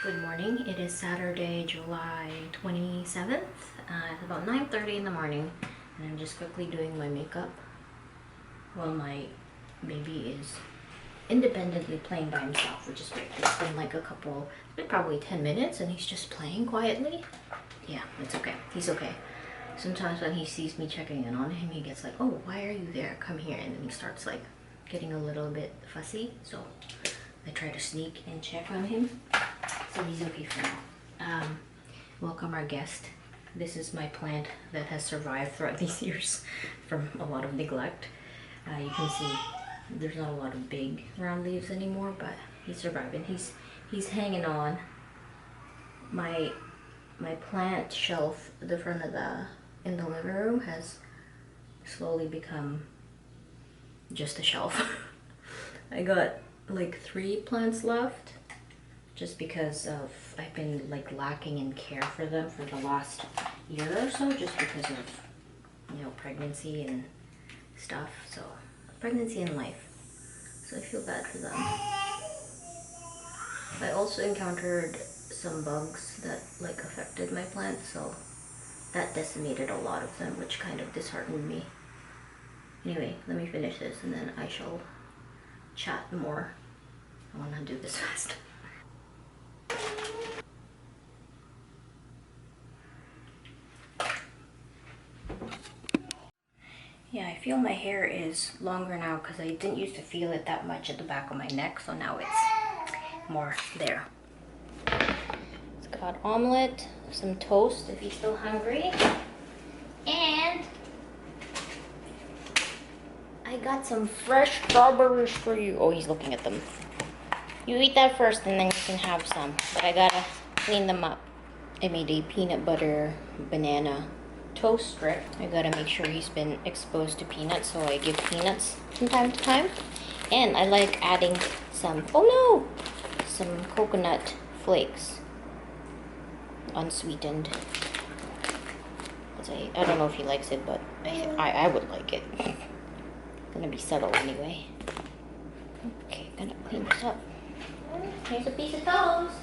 Good morning. It is Saturday, July 27th. It's about 9:30 in the morning, and I'm just quickly doing my makeup while my baby is independently playing by himself, which is great. It's been it's been probably 10 minutes, and he's just playing quietly. Yeah, it's okay. He's okay. Sometimes when he sees me checking in on him, he gets like, "Oh, why are you there? Come here," and then he starts like getting a little bit fussy. So I try to sneak and check on him. So he's okay for now. Welcome our guest. This is my plant that has survived throughout these years from a lot of neglect. You can see there's not a lot of big round leaves anymore, but he's surviving. He's hanging on. My plant shelf, the front of in the living room, has slowly become just a shelf. I got like 3 plants left, just because of I've been like lacking in care for them for the last year or so, just because of pregnancy and stuff. So pregnancy and life. So I feel bad for them. I also encountered some bugs that like affected my plants, so that decimated a lot of them, which kind of disheartened me. Anyway, let me finish this and then I shall chat more. I want to do this fast. Yeah, I feel my hair is longer now because I didn't used to feel it that much at the back of my neck, so now it's more there. It's got omelet, some toast if he's still hungry, and I got some fresh strawberries for you. Oh, he's looking at them. You eat that first and then you can have some, but I gotta clean them up. I made a peanut butter banana toast strip. I gotta make sure he's been exposed to peanuts, so I give peanuts from time to time. And I like adding some coconut flakes, unsweetened. I don't know if he likes it, but I would like it. Gonna be subtle anyway. Okay, gonna clean this up. Here's a piece of toast.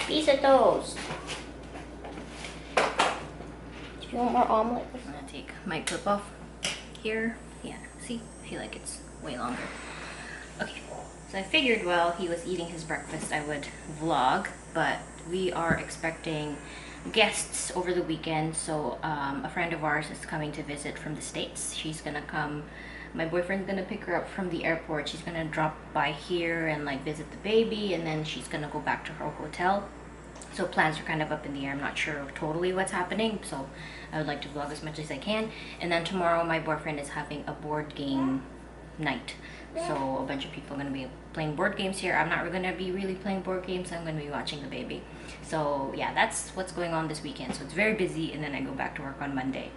Piece of toast. Do you want more omelet? I'm gonna take my clip off here. Yeah, see? I feel like it's way longer. Okay, so I figured while he was eating his breakfast I would vlog, but we are expecting guests over the weekend. So a friend of ours is coming to visit from the States. She's gonna come. My boyfriend's gonna pick her up from the airport. She's gonna drop by here and like visit the baby, and then she's gonna go back to her hotel. So plans are kind of up in the air. I'm not sure totally what's happening, so I would like to vlog as much as I can. And then tomorrow my boyfriend is having a board game night, so a bunch of people are going to be playing board games here. I'm not going to be really playing board games. I'm going to be watching the baby. So yeah, that's what's going on this weekend. So it's very busy, and then I go back to work on Monday.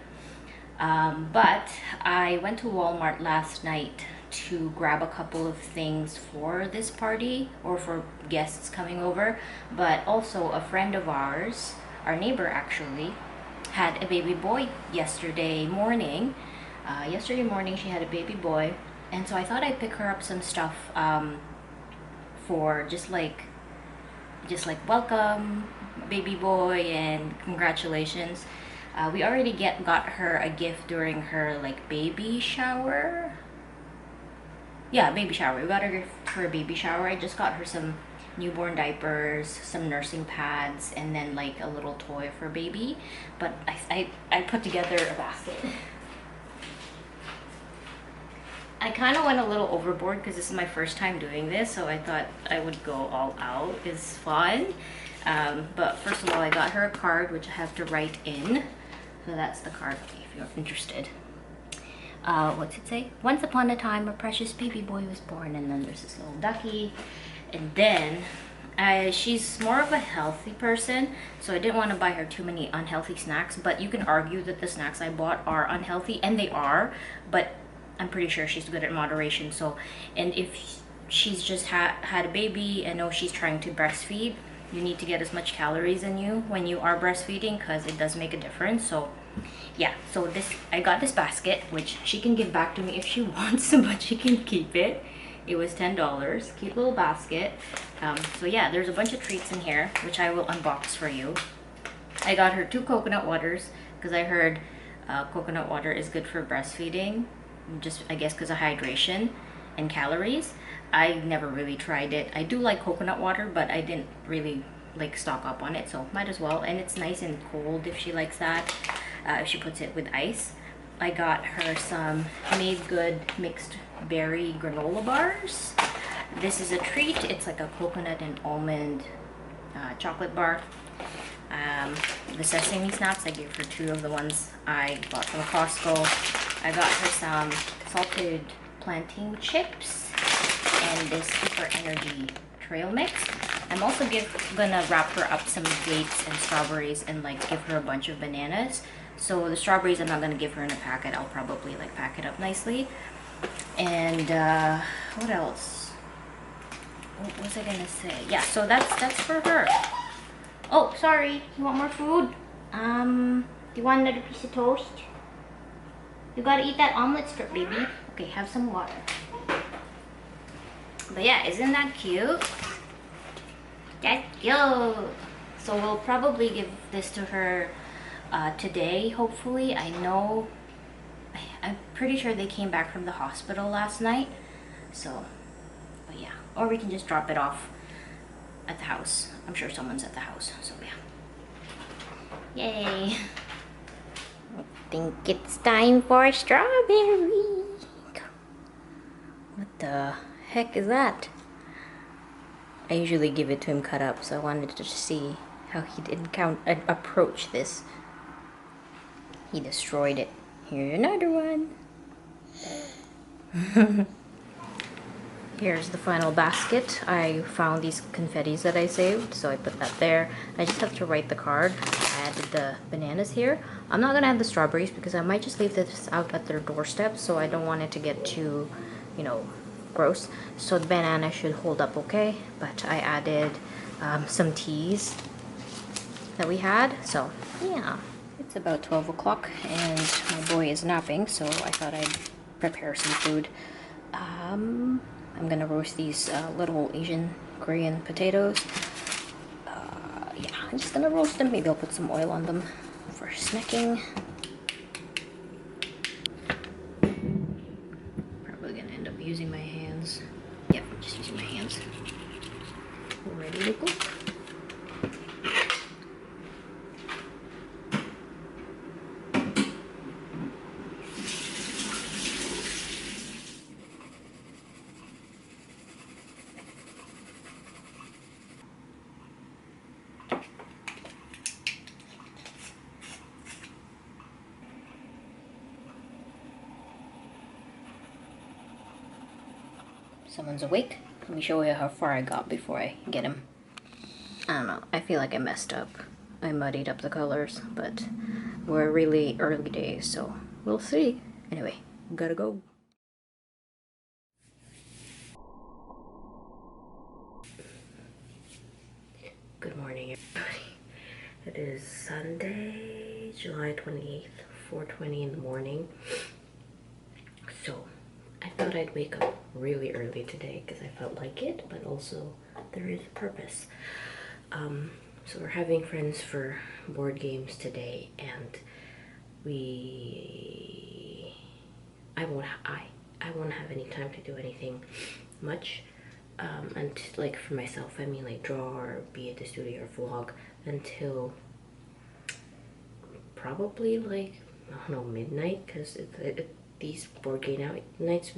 But I went to Walmart last night to grab a couple of things for this party or for guests coming over, but also a friend of ours, our neighbor actually, had a baby boy yesterday morning. Yesterday morning she had a baby boy, and so I thought I'd pick her up some stuff for just like welcome baby boy and congratulations. We already got her a gift during her like baby shower. Yeah, baby shower. We got her a gift for a baby shower. I just got her some newborn diapers, some nursing pads, and then like a little toy for baby. But I put together a basket. I kind of went a little overboard because this is my first time doing this, so I thought I would go all out. It's fun. But first of all, I got her a card which I have to write in. So that's the card if you're interested. What's it say? Once upon a time, a precious baby boy was born, and then there's this little ducky. And then she's more of a healthy person, so I didn't want to buy her too many unhealthy snacks, but you can argue that the snacks I bought are unhealthy, and they are, but I'm pretty sure she's good at moderation. So, and if she's just had a baby and knows she's trying to breastfeed, you need to get as much calories in you when you are breastfeeding, because it does make a difference. So yeah, so I got this basket, which she can give back to me if she wants, but she can keep it. It was $10. Cute little basket. So yeah, there's a bunch of treats in here, which I will unbox for you. I got her 2 coconut waters because I heard coconut water is good for breastfeeding, just I guess because of hydration and calories. I never really tried it. I do like coconut water, but I didn't really like stock up on it, so might as well. And it's nice and cold if she likes that, if she puts it with ice. I got her some Made Good mixed berry granola bars. This is a treat. It's like a coconut and almond chocolate bar. The sesame snaps, I gave her 2 of the ones I bought from Costco. I got her some salted plantain chips and this Super Energy trail mix. I'm also gonna wrap her up some dates and strawberries and like give her a bunch of bananas. So the strawberries I'm not gonna give her in a packet. I'll probably like pack it up nicely. And what else? What was I gonna say? Yeah, so that's for her. Oh, sorry. You want more food? Do you want another piece of toast? You gotta eat that omelet strip, baby. Okay, have some water. But yeah, isn't that cute? That's cute. So we'll probably give this to her today, hopefully. I'm pretty sure they came back from the hospital last night. So, but yeah. Or we can just drop it off at the house. I'm sure someone's at the house, so yeah. Yay. I think it's time for a strawberry. What the heck is that? I usually give it to him cut up, so I wanted to see how he'd approach this. He destroyed it. Here's another one. Here's the final basket. I found these confettis that I saved, so I put that there. I just have to write the card. I added the bananas here. I'm not gonna add the strawberries because I might just leave this out at their doorstep, so I don't want it to get too, you know, gross. So the banana should hold up okay, but I added some teas that we had. So yeah, it's about 12 o'clock and my boy is napping, so I thought I'd prepare some food. I'm gonna roast these little Asian Korean potatoes. Yeah, I'm just gonna roast them. Maybe I'll put some oil on them for snacking. Probably gonna end up using my hands. Yep, just using my hands. Ready to cook. Someone's awake. Let me show you how far I got before I get him. I don't know. I feel like I messed up. I muddied up the colors, but we're really early days, so we'll see. Anyway, gotta go. Good morning, everybody. It is Sunday, July 28th, 4:20 in the morning. So I thought I'd wake up really early today because I felt like it, but also there is a purpose. So we're having friends for board games today, and I won't have any time to do anything much. And like for myself, I mean like draw or be at the studio or vlog until probably like, I don't know, midnight, because these board game nights,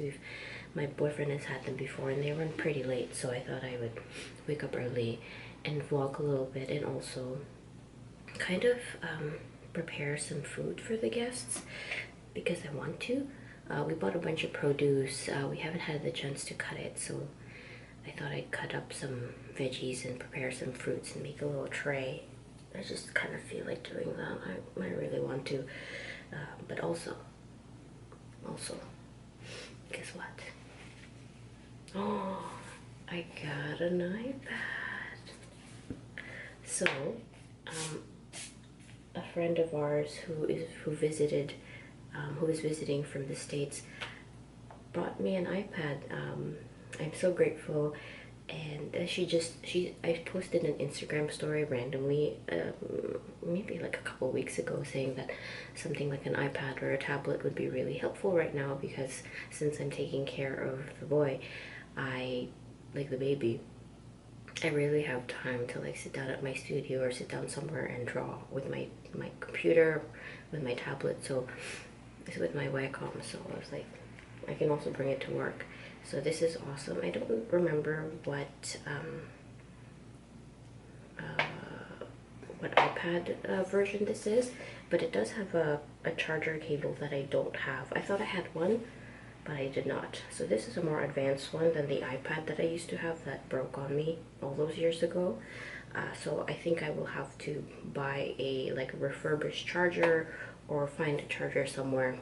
my boyfriend has had them before and they run pretty late, so I thought I would wake up early and vlog a little bit and also kind of prepare some food for the guests because I want to. We bought a bunch of produce. We haven't had the chance to cut it, so I thought I'd cut up some veggies and prepare some fruits and make a little tray. I just kind of feel like doing that. I really want to, but also, guess what? Oh, I got an iPad. So, a friend of ours who is visiting from the States brought me an iPad. I'm so grateful. And I posted an Instagram story randomly, maybe like a couple weeks ago, saying that something like an iPad or a tablet would be really helpful right now, because since I'm taking care of the boy, like the baby, I really have time to like sit down at my studio or sit down somewhere and draw with my computer, with my tablet. So it's with my Wacom. So I was like, I can also bring it to work. So this is awesome. I don't remember what iPad version this is, but it does have a charger cable that I don't have. I thought I had one, but I did not. So this is a more advanced one than the iPad that I used to have that broke on me all those years ago. So I think I will have to buy a refurbished charger, or find a charger somewhere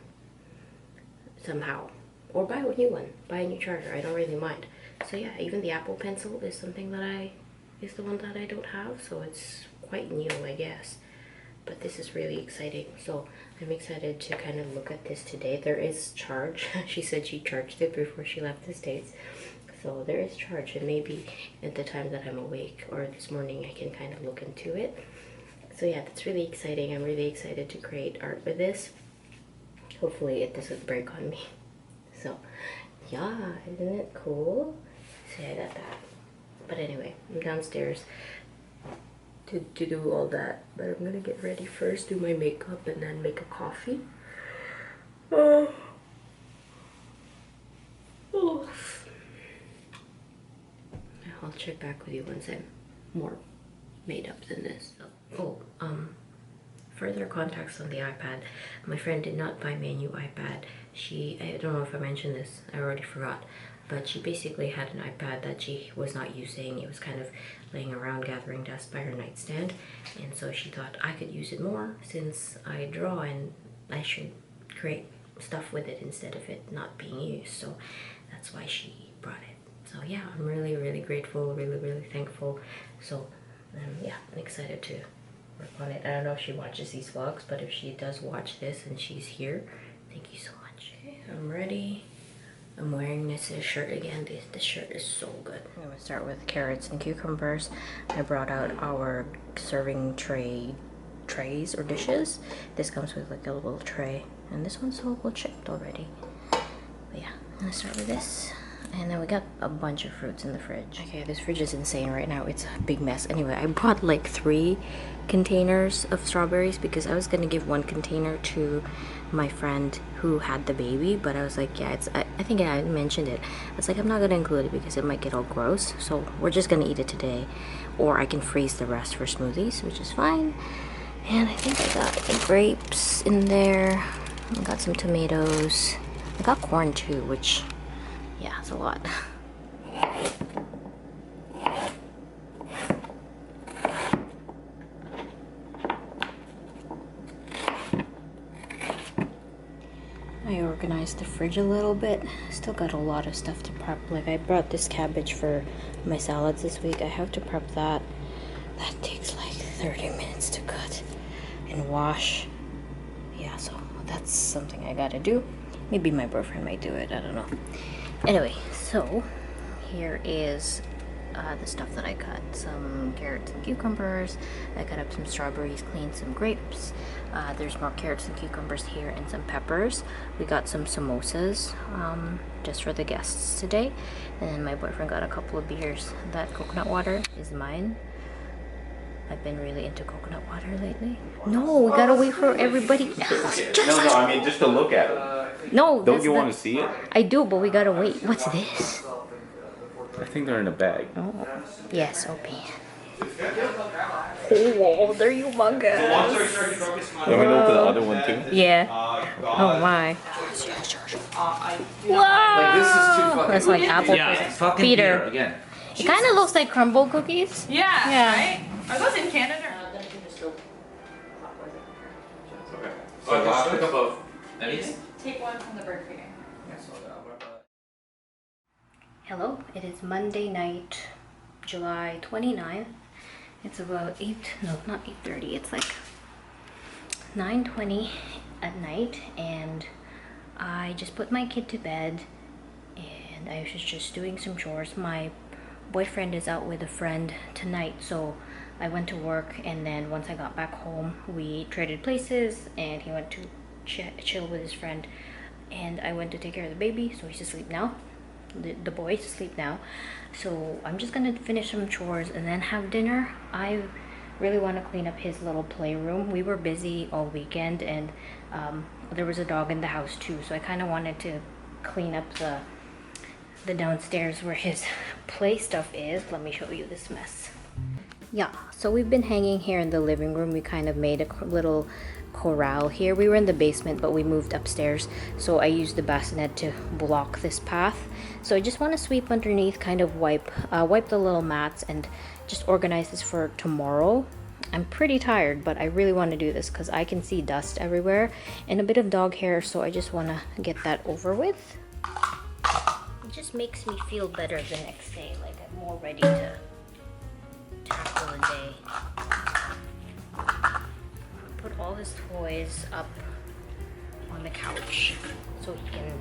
somehow, or buy a new one, buy a new charger. I don't really mind. So yeah, even the Apple Pencil is something that is the one that I don't have, so it's quite new, I guess. But this is really exciting, so I'm excited to kind of look at this today. There is charge. She said she charged it before she left the States, so there is charge, and maybe at the time that I'm awake or this morning I can kind of look into it. So yeah, that's really exciting. I'm really excited to create art with this. Hopefully it doesn't break on me. So yeah, isn't it cool? See, I got that. But anyway, I'm downstairs to do all that, but I'm gonna get ready first, do my makeup, and then make a coffee. Oh. I'll check back with you once I'm more made up than this. Further context on the iPad. My friend did not buy me a new iPad. I don't know if I mentioned this, I already forgot, but she basically had an iPad that she was not using. It was kind of laying around gathering dust by her nightstand, and so she thought I could use it more since I draw, and I should create stuff with it instead of it not being used. So that's why she brought it. So yeah, I'm really, really grateful, really, really thankful. So yeah, I'm excited to work on it. I don't know if she watches these vlogs, but if she does watch this and she's here, thank you so much. Okay, I'm ready. I'm wearing this shirt again. This shirt is so good. I'm gonna start with carrots and cucumbers. I brought out our serving trays or dishes. This comes with like a little tray, and this one's a little chipped already. But yeah, I'm gonna start with this. And then we got a bunch of fruits in the fridge. Okay, this fridge is insane right now. It's a big mess. Anyway, I bought like 3 containers of strawberries because I was gonna give 1 container to my friend who had the baby, but I was like, yeah, I think I mentioned it. I was like, I'm not gonna include it because it might get all gross. So we're just gonna eat it today, or I can freeze the rest for smoothies, which is fine. And I think I got grapes in there. I got some tomatoes. I got corn too, which, yeah, it's a lot. I organized the fridge a little bit. Still got a lot of stuff to prep. Like, I brought this cabbage for my salads this week. I have to prep that. That takes like 30 minutes to cut and wash. Yeah, so that's something I gotta do. Maybe my boyfriend might do it, I don't know. Anyway, so here is the stuff that I cut. Some carrots and cucumbers. I cut up some strawberries, cleaned some grapes. There's more carrots and cucumbers here, and some peppers. We got some samosas just for the guests today. And then my boyfriend got a couple of beers. That coconut water is mine. I've been really into coconut water lately. No, we gotta wait for everybody else. No, I mean just to look at it. No, don't you want to see it? I do, but we gotta wait. What's this? I think they're in a bag. Oh, yes, open. Oh, they're humongous. You want me to open the other one too? Yeah. Oh my. Wow. Like, this is too fucking. That's like apple. Yeah, fucking Peter. again. It kind of looks like crumble cookies. Yeah. Yeah. Right? Are those in Canada? So I'll pick up of anything? Take one from the bird feeding. Hello, it is Monday night, July 29th, It's about 8, no, not 8:30. It's like 9:20 at night, and I just put my kid to bed, and I was just doing some chores. My boyfriend is out with a friend tonight, so I went to work, and then once I got back home, we traded places, and he went to chill with his friend, and I went to take care of the baby, so he's asleep now. The boy's asleep now, so I'm just gonna finish some chores and then have dinner. I really want to clean up his little playroom. We were busy all weekend, and there was a dog in the house too, so I kind of wanted to clean up the downstairs where his play stuff is. Let me show you this mess. Yeah, so we've been hanging here in the living room. We kind of made a little corral here. We were in the basement, but we moved upstairs, so I used the bassinet to block this path. So I just want to sweep underneath, kind of wipe the little mats, and just organize this for tomorrow. I'm pretty tired, but I really want to do this because I can see dust everywhere and a bit of dog hair, so I just want to get that over with. It just makes me feel better the next day, like I'm more ready to tackle the day. Put all his toys up on the couch so he can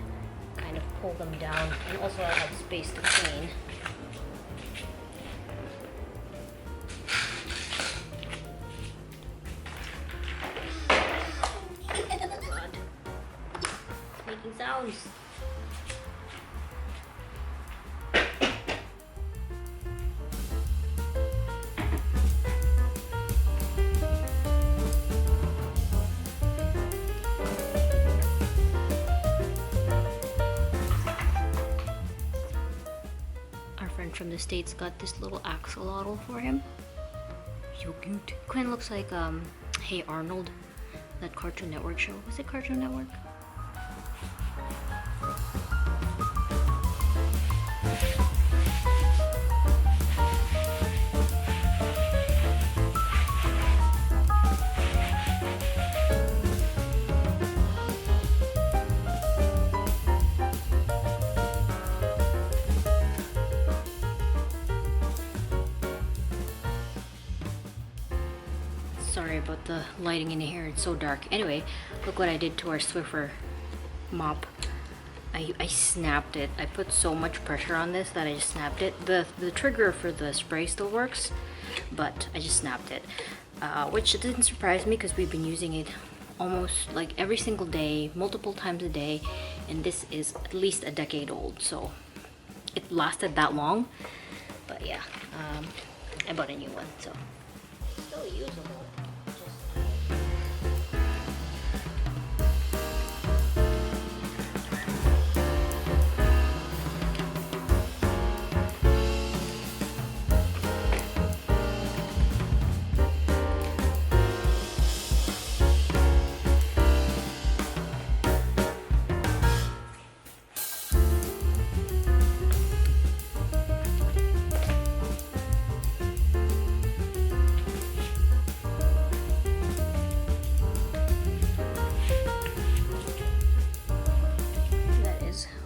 kind of pull them down, and also I have space to clean. Oh God. It's making sounds. From the States got this little axolotl for him. So cute. Quinn looks like Hey Arnold, that Cartoon Network show. Was it Cartoon Network? Sorry about the lighting in here, it's so dark. Anyway, look what I did to our Swiffer mop. I snapped it. I put so much pressure on this that I just snapped it. The trigger for the spray still works, but I just snapped it. Which didn't surprise me because we've been using it almost like every single day, multiple times a day, and this is at least a decade old, so it lasted that long. But yeah, I bought a new one, so still usable.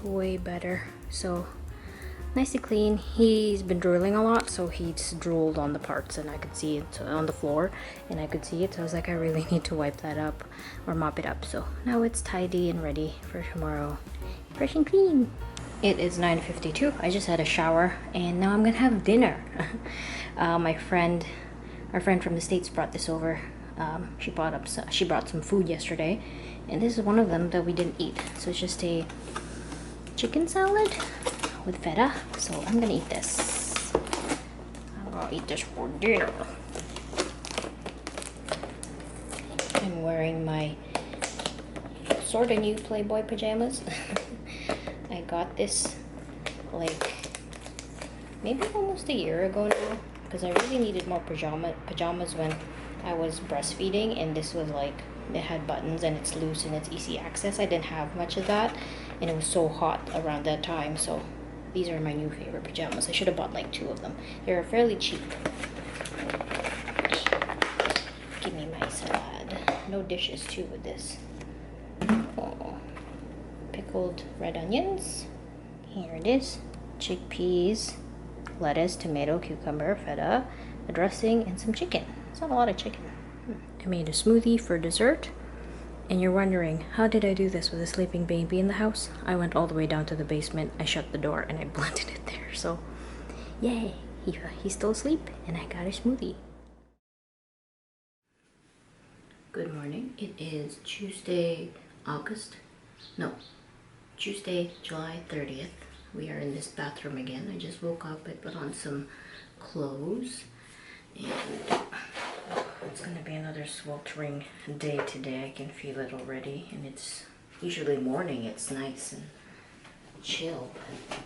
Way better. So nice and clean. He's been drooling a lot, so he's drooled on the parts, and I could see it on the floor, and I could see it, so I was like, I really need to wipe that up or mop it up. So now it's tidy and ready for tomorrow, fresh and clean. It is 9:52. I just had a shower, and now I'm gonna have dinner. Our friend from the States brought this over. She brought some food yesterday, and this is one of them that we didn't eat. So it's just a chicken salad with feta, so I'm gonna eat this. I'm gonna eat this for dinner. I'm wearing my sort of new Playboy pajamas. I got this like maybe almost a year ago now, because I really needed more pajamas when I was breastfeeding, and this was like, it had buttons and it's loose and it's easy access. I didn't have much of that, and it was so hot around that time, so these are my new favorite pajamas. I should have bought like 2 of them. They're fairly cheap. Give me my salad. No dishes too with this. Oh. Pickled red onions. Here it is. Chickpeas, lettuce, tomato, cucumber, feta, a dressing, and some chicken. It's not a lot of chicken. I made a smoothie for dessert. And you're wondering, how did I do this with a sleeping baby in the house? I went all the way down to the basement, I shut the door, and I blended it there. So, yay, he's still asleep, and I got a smoothie. Good morning. It is Tuesday, July 30th. We are in this bathroom again. I just woke up, I put on some clothes, and it's gonna be another sweltering day today. I can feel it already, and it's usually morning. It's nice and chill, but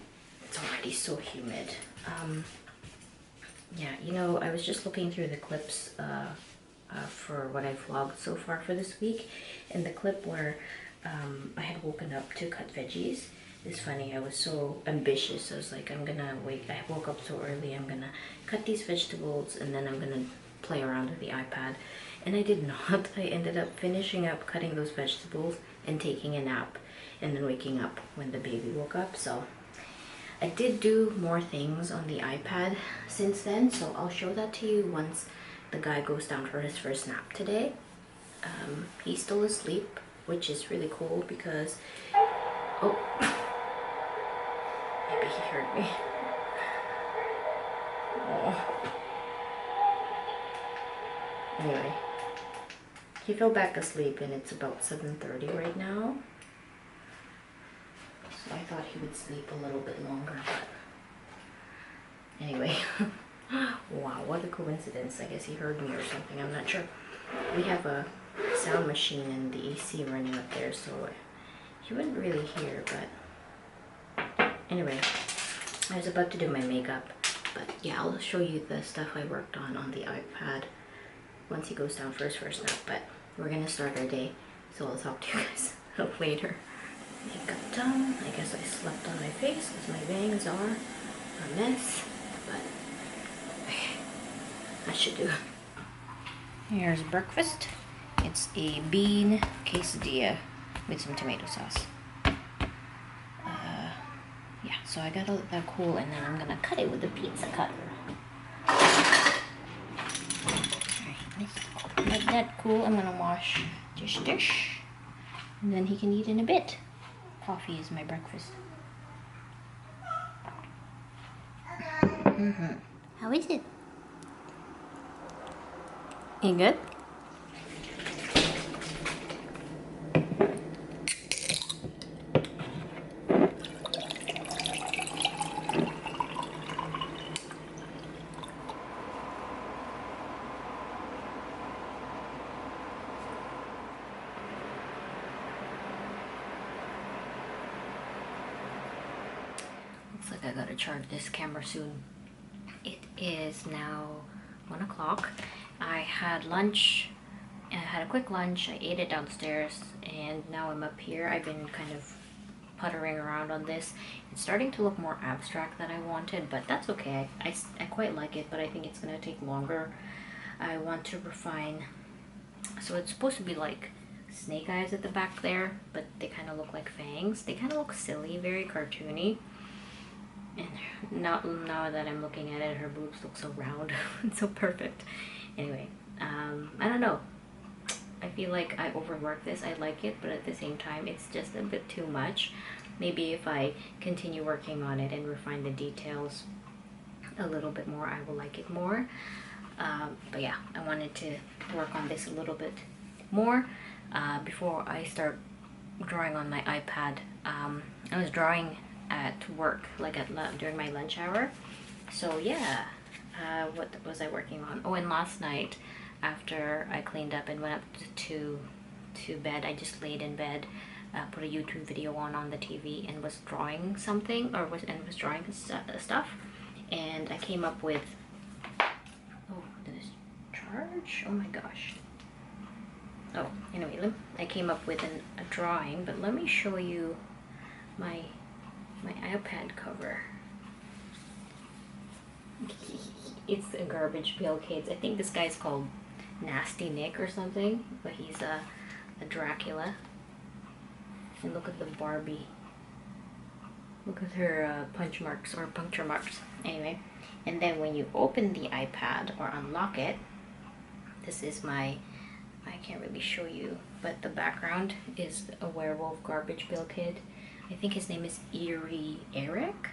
it's already so humid. Yeah, you know, I was just looking through the clips for what I vlogged so far for this week, and the clip where I had woken up to cut veggies. It's funny, I was so ambitious. I was like, I woke up so early, I'm gonna cut these vegetables, and then I'm gonna play around with the iPad. And I did not. I ended up finishing up cutting those vegetables and taking a nap, and then waking up when the baby woke up. So I did do more things on the iPad since then, so I'll show that to you once the guy goes down for his first nap today. He's still asleep, which is really cool because, oh, maybe he heard me. Oh. Anyway, he fell back asleep, and it's about 7:30 right now. So I thought he would sleep a little bit longer, but anyway. Wow, what a coincidence. I guess he heard me or something, I'm not sure. We have a sound machine and the AC running up there, so he wouldn't really hear, but anyway, I was about to do my makeup, but yeah, I'll show you the stuff I worked on the iPad once he goes down for his first nap. But we're gonna start our day, so I'll talk to you guys later. Makeup done. I guess I slept on my face because my bangs are a mess, but that should do. Here's breakfast. It's a bean quesadilla with some tomato sauce. Yeah, so I gotta let that cool, and then I'm gonna cut it with a pizza cutter. Alright, let that cool. I'm gonna wash this dish, and then he can eat in a bit. Coffee is my breakfast. How is it? You good? Looks like I gotta charge this camera soon. It is now 1 o'clock. I had lunch. I had a quick lunch. I ate it downstairs, and now I'm up here. I've been kind of puttering around on this. It's starting to look more abstract than I wanted, but that's okay. I quite like it, but I think it's gonna take longer. I want to refine. So it's supposed to be like snake eyes at the back there, but they kind of look like fangs. They kind of look silly, very cartoony. And now that I'm looking at it, her boobs look so round and so perfect. Anyway, I don't know. I feel like I overwork this. I like it, but at the same time, it's just a bit too much. Maybe if I continue working on it and refine the details a little bit more, I will like it more. But yeah, I wanted to work on this a little bit more before I start drawing on my iPad. I was drawing at work, like during my lunch hour. So yeah, what was I working on? Oh, and last night, after I cleaned up and went up to bed, I just laid in bed, put a YouTube video on the TV, and was drawing something, was drawing stuff, and I came up with, oh, did this charge? Oh my gosh. Oh, anyway, I came up with a drawing, but let me show you my iPad cover. It's a garbage pail, kids. I think this guy's called Nasty Nick or something, but he's a Dracula. And look at the Barbie. Look at her punch marks or puncture marks. Anyway, and then when you open the iPad or unlock it, this is my, I can't really show you, but the background is a werewolf garbage bill kid. I think his name is Eerie Eric.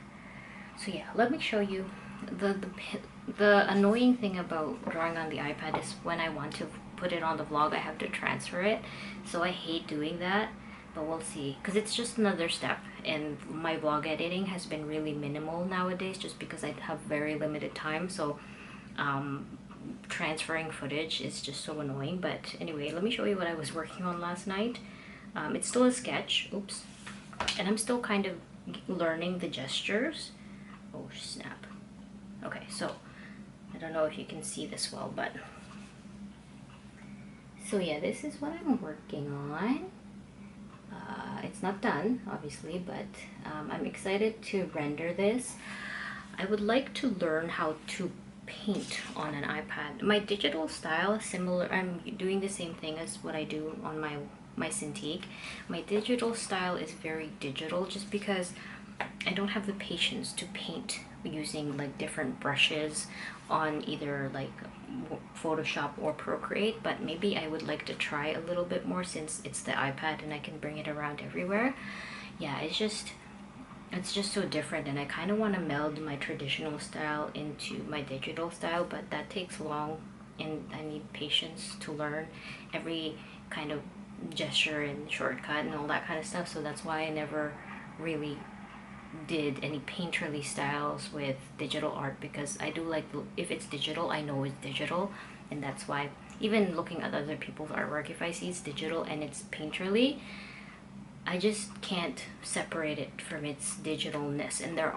So yeah, let me show you. The annoying thing about drawing on the iPad is when I want to put it on the vlog, I have to transfer it. So I hate doing that, but we'll see. Because it's just another step, and my vlog editing has been really minimal nowadays just because I have very limited time. So transferring footage is just so annoying. But anyway, let me show you what I was working on last night. It's still a sketch, oops, and I'm still kind of learning the gestures. Oh snap. Okay, so I don't know if you can see this well, but so yeah, this is what I'm working on. It's not done obviously, but I'm excited to render this. I would like to learn how to paint on an iPad. My digital style is similar. I'm doing the same thing as what I do on my Cintiq. My digital style is very digital just because I don't have the patience to paint using like different brushes on either like Photoshop or Procreate, but maybe I would like to try a little bit more since it's the iPad and I can bring it around everywhere. Yeah, it's just so different, and I kind of want to meld my traditional style into my digital style, but that takes long and I need patience to learn every kind of gesture and shortcut and all that kind of stuff. So that's why I never really did any painterly styles with digital art, because I do like, if it's digital, I know it's digital, and that's why even looking at other people's artwork, if I see it's digital and it's painterly, I just can't separate it from its digitalness. And there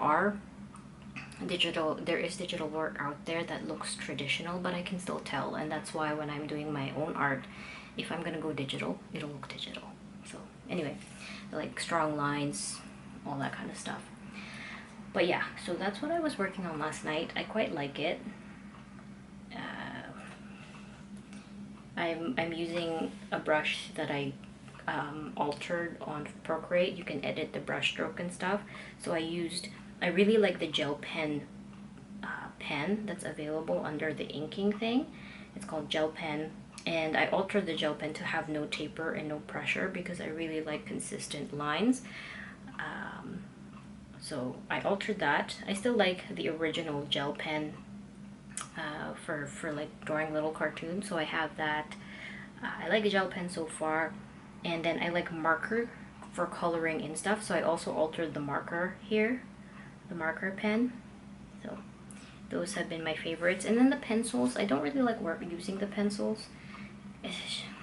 is digital work out there that looks traditional, but I can still tell, and that's why when I'm doing my own art, if I'm gonna go digital, it'll look digital. So anyway, like strong lines, all that kind of stuff. But yeah, so that's what I was working on last night. I quite like it. I'm using a brush that I altered on Procreate. You can edit the brush stroke and stuff. So I really like the gel pen pen that's available under the inking thing. It's called gel pen, and I altered the gel pen to have no taper and no pressure because I really like consistent lines. So I altered that. I still like the original gel pen for like drawing little cartoons, so I have that. I like gel pen so far, and then I like marker for coloring and stuff, so I also altered the marker here, the marker pen. So those have been my favorites. And then the pencils, I don't really like using the pencils.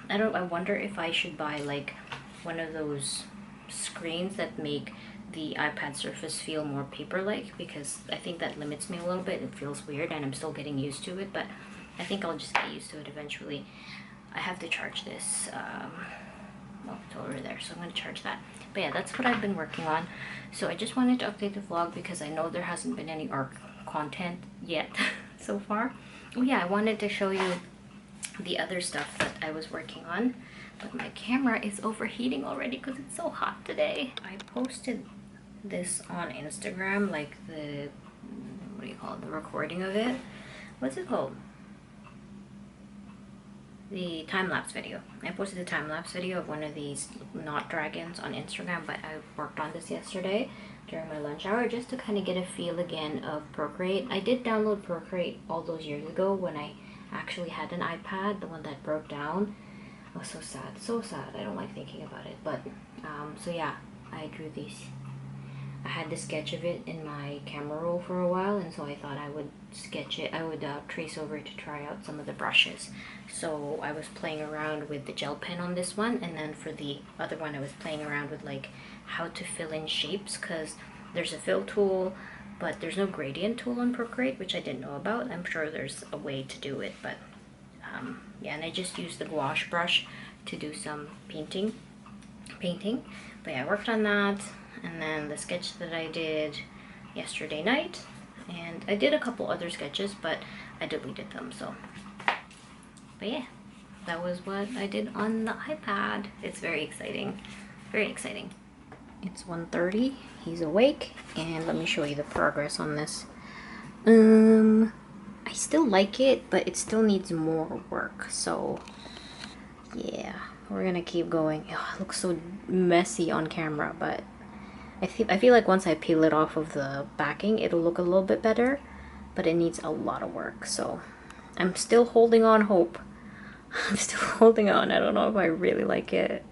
I wonder if I should buy like one of those screens that make the iPad surface feel more paper-like, because I think that limits me a little bit. It feels weird and I'm still getting used to it, but I think I'll just get used to it eventually. I have to charge this. Well, it's over there, so I'm going to charge that. But yeah, that's what I've been working on. So I just wanted to update the vlog because I know there hasn't been any art content yet so far. Oh yeah, I wanted to show you the other stuff that I was working on, but my camera is overheating already because it's so hot today. I posted this on Instagram, like the, what do you call it, the recording of it. What's it called? The time-lapse video. I posted a time-lapse video of one of these knot dragons on Instagram, but I worked on this yesterday during my lunch hour just to kind of get a feel again of Procreate. I did download Procreate all those years ago when I actually had an iPad, the one that broke down. I was so sad, so sad. I don't like thinking about it, but so yeah, I drew these. I had the sketch of it in my camera roll for a while, and so I thought I would sketch it. I would trace over it to try out some of the brushes. So I was playing around with the gel pen on this one, and then for the other one I was playing around with like how to fill in shapes, because there's a fill tool, but there's no gradient tool on Procreate, which I didn't know about. I'm sure there's a way to do it, but yeah, and I just used the gouache brush to do some painting. But yeah, I worked on that, and then the sketch that I did yesterday night, and I did a couple other sketches, but I deleted them. So, but yeah, that was what I did on the iPad. It's very exciting, very exciting. It's 1:30. He's awake, and let me show you the progress on this. I still like it, but it still needs more work. So yeah, we're gonna keep going. Oh, it looks so messy on camera, but I feel like once I peel it off of the backing, it'll look a little bit better, but it needs a lot of work. So I'm still holding on hope. I'm still holding on. I don't know if I really like it.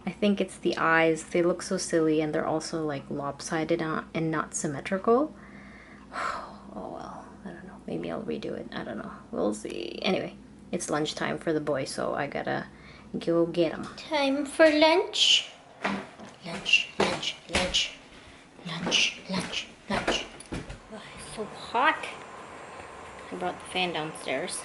I think it's the eyes. They look so silly, and they're also like lopsided and not symmetrical. Oh well, I don't know. Maybe I'll redo it. I don't know. We'll see. Anyway, it's lunchtime for the boy, so I gotta go get him. Time for lunch. Lunch, lunch, lunch. Lunch, lunch, lunch. Oh, it's so hot. I brought the fan downstairs.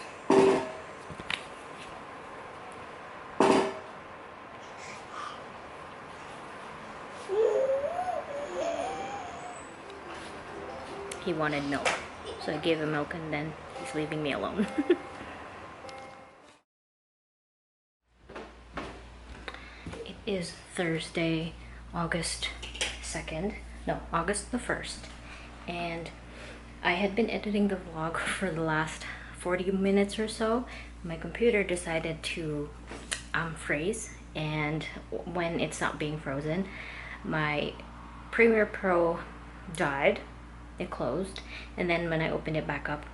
He wanted milk, so I gave him milk, and then he's leaving me alone. It is Thursday, August 2nd. No, August the 1st. And I had been editing the vlog for the last 40 minutes or so. My computer decided to freeze, and when it's not being frozen, my Premiere Pro died. It closed, and then when I opened it back up,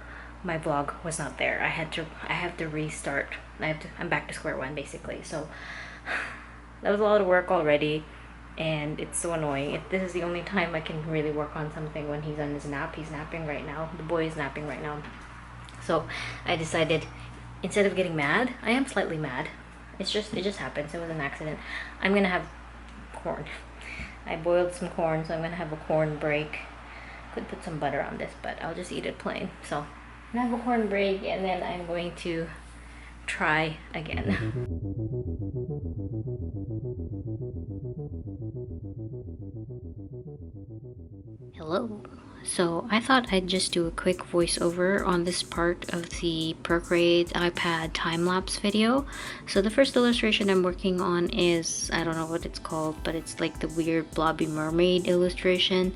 my vlog was not there. I have to restart. I'm back to square one basically. So that was a lot of work already, and it's so annoying. This is the only time I can really work on something, when he's on his nap. He's napping right now. The boy is napping right now. So I decided, instead of getting mad, I am slightly mad. It just happens. It was an accident. I'm gonna have corn. I boiled some corn, so I'm gonna have a corn break. Could put some butter on this, but I'll just eat it plain. So I'm gonna have a corn break, and then I'm going to try again. Hello. So I thought I'd just do a quick voiceover on this part of the Procreate iPad time-lapse video. So the first illustration I'm working on is, I don't know what it's called, but it's like the weird blobby mermaid illustration.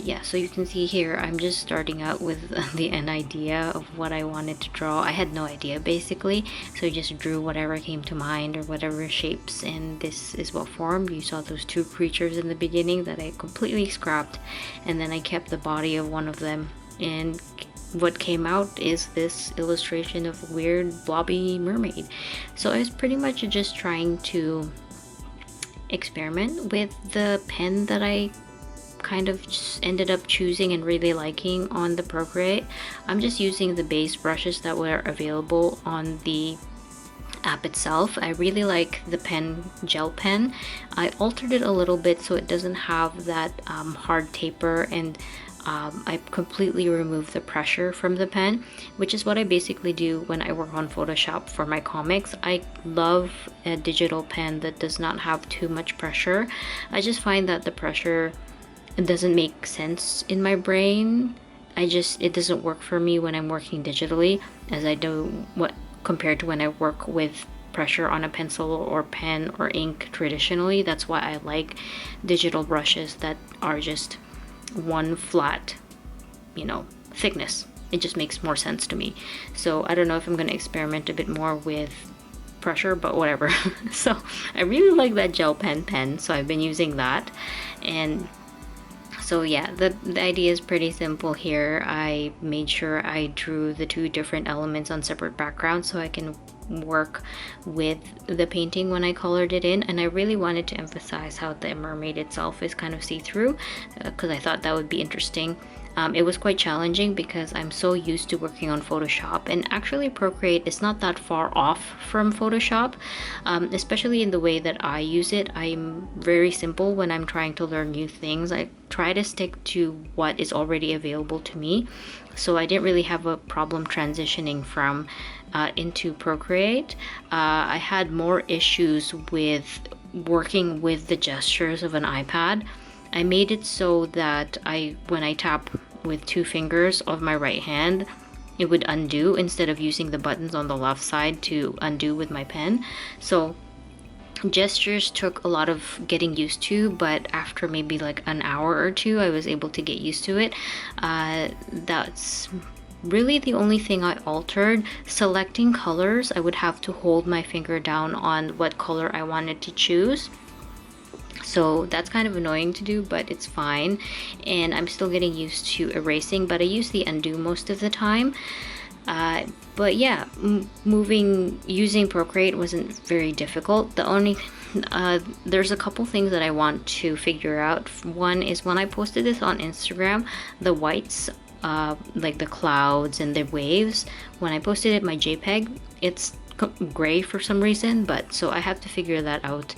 Yeah, so you can see here I'm just starting out with an idea of what I wanted to draw. I had no idea basically, so I just drew whatever came to mind, or whatever shapes, and this is what formed. You saw those two creatures in the beginning that I completely scrapped, and then I kept the body of one of them, and what came out is this illustration of a weird blobby mermaid. So I was pretty much just trying to experiment with the pen that I kind of just ended up choosing and really liking on the Procreate. I'm just using the base brushes that were available on the app itself. I really like the pen, gel pen. I altered it a little bit so it doesn't have that hard taper, and I completely removed the pressure from the pen, which is what I basically do when I work on Photoshop for my comics. I love a digital pen that does not have too much pressure. I just find that the pressure, it doesn't make sense in my brain. It doesn't work for me when I'm working digitally, as I do compared to when I work with pressure on a pencil or pen or ink traditionally. That's why I like digital brushes that are just one flat, thickness. It just makes more sense to me. So I don't know if I'm going to experiment a bit more with pressure, but whatever. So I really like that gel pen, so I've been using that. And so yeah, the idea is pretty simple here. I made sure I drew the two different elements on separate backgrounds so I can work with the painting when I colored it in, and I really wanted to emphasize how the mermaid itself is kind of see-through, because I thought that would be interesting. It was quite challenging because I'm so used to working on Photoshop, and actually Procreate is not that far off from Photoshop, especially in the way that I use it. I'm very simple when I'm trying to learn new things. I try to stick to what is already available to me, so I didn't really have a problem transitioning from into Procreate. I had more issues with working with the gestures of an iPad. I made it so that when I tap with 2 fingers of my right hand, it would undo instead of using the buttons on the left side to undo with my pen. So Gestures took a lot of getting used to, but after maybe like an hour or two, I was able to get used to it. That's really the only thing I altered. Selecting colors, I would have to hold my finger down on what color I wanted to choose. So that's kind of annoying to do, but it's fine. And I'm still getting used to erasing, but I use the undo most of the time. But yeah, using Procreate wasn't very difficult. The only there's a couple things that I want to figure out. One is when I posted this on Instagram, the whites, like the clouds and the waves, when I posted it my JPEG, it's gray for some reason, but so I have to figure that out.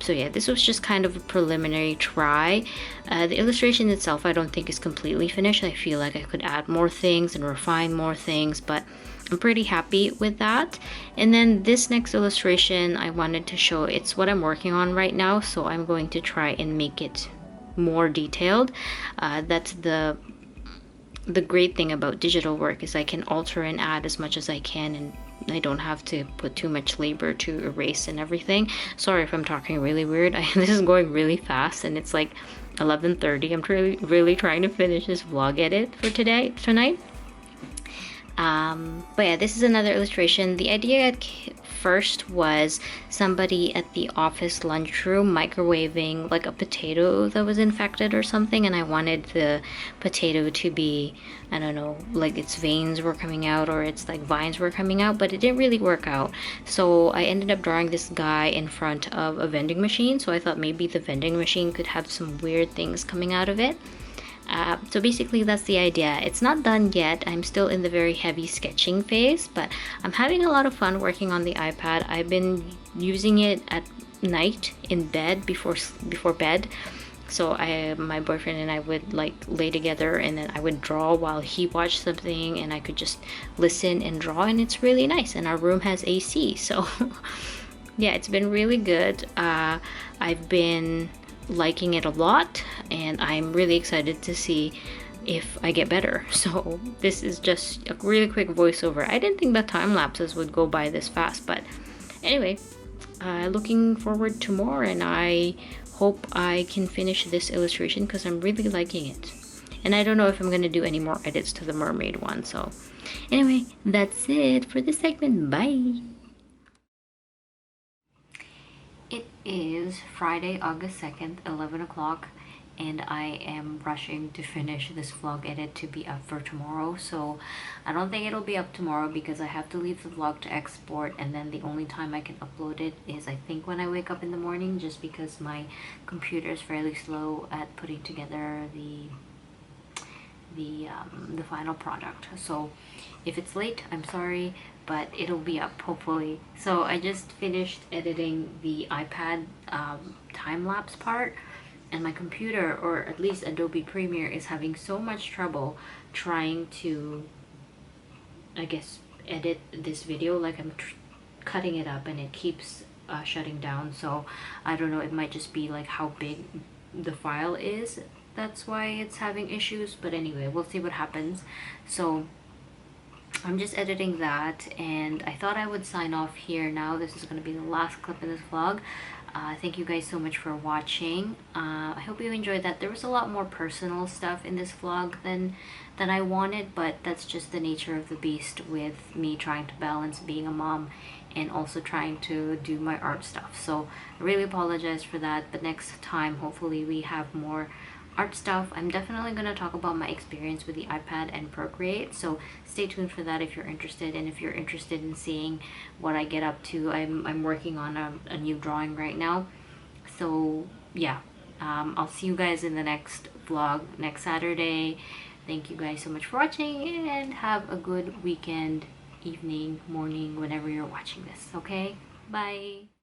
So yeah, this was just kind of a preliminary try. The illustration itself I don't think is completely finished. I feel like I could add more things and refine more things, but I'm pretty happy with that. And then this next illustration I wanted to show, it's what I'm working on right now, so I'm going to try and make it more detailed. That's the great thing about digital work, is I can alter and add as much as I can, and I don't have to put too much labor to erase and everything. Sorry if I'm talking really weird. This is going really fast and it's like 11:30. I'm really trying to finish this vlog edit for tonight. But yeah, this is another illustration. The idea at first was somebody at the office lunchroom microwaving like a potato that was infected or something, and I wanted the potato to be, I don't know, like its veins were coming out or its like vines were coming out, but it didn't really work out. So I ended up drawing this guy in front of a vending machine, so I thought maybe the vending machine could have some weird things coming out of it. So basically that's the idea. It's not done yet. I'm still in the very heavy sketching phase, but I'm having a lot of fun working on the iPad. I've been using it at night in bed before bed. So my boyfriend and I would like lay together, and then I would draw while he watched something, and I could just listen and draw, and it's really nice. And our room has AC, so yeah, it's been really good. I've been liking it a lot, and I'm really excited to see if I get better. So this is just a really quick voiceover. I didn't think that time lapses would go by this fast, but anyway, looking forward to more, and I hope I can finish this illustration because I'm really liking it. And I don't know if I'm gonna do any more edits to the mermaid one. So anyway, that's it for this segment. Bye. It is Friday, August 2nd, 11 o'clock, and I am rushing to finish this vlog edit to be up for tomorrow. So I don't think it'll be up tomorrow because I have to leave the vlog to export, and then the only time I can upload it is I think when I wake up in the morning, just because my computer is fairly slow at putting together the final product. So if it's late, I'm sorry, but it'll be up hopefully. So I just finished editing the iPad time-lapse part, and my computer, or at least Adobe Premiere, is having so much trouble trying to, I guess, edit this video. Like I'm cutting it up and it keeps shutting down. So I don't know, it might just be like how big the file is, that's why it's having issues. But anyway, we'll see what happens. So I'm just editing that, and I thought I would sign off here now. This is going to be the last clip in this vlog. Thank you guys so much for watching. I hope you enjoyed that. There was a lot more personal stuff in this vlog than I wanted, but that's just the nature of the beast with me trying to balance being a mom and also trying to do my art stuff. So I really apologize for that, but next time hopefully we have more art stuff. I'm definitely going to talk about my experience with the iPad and Procreate, so stay tuned for that if you're interested. And if you're interested in seeing what I get up to, I'm working on a new drawing right now. So yeah, I'll see you guys in the next vlog next Saturday. Thank you guys so much for watching, and have a good weekend, evening, morning, whenever you're watching this. Okay, bye.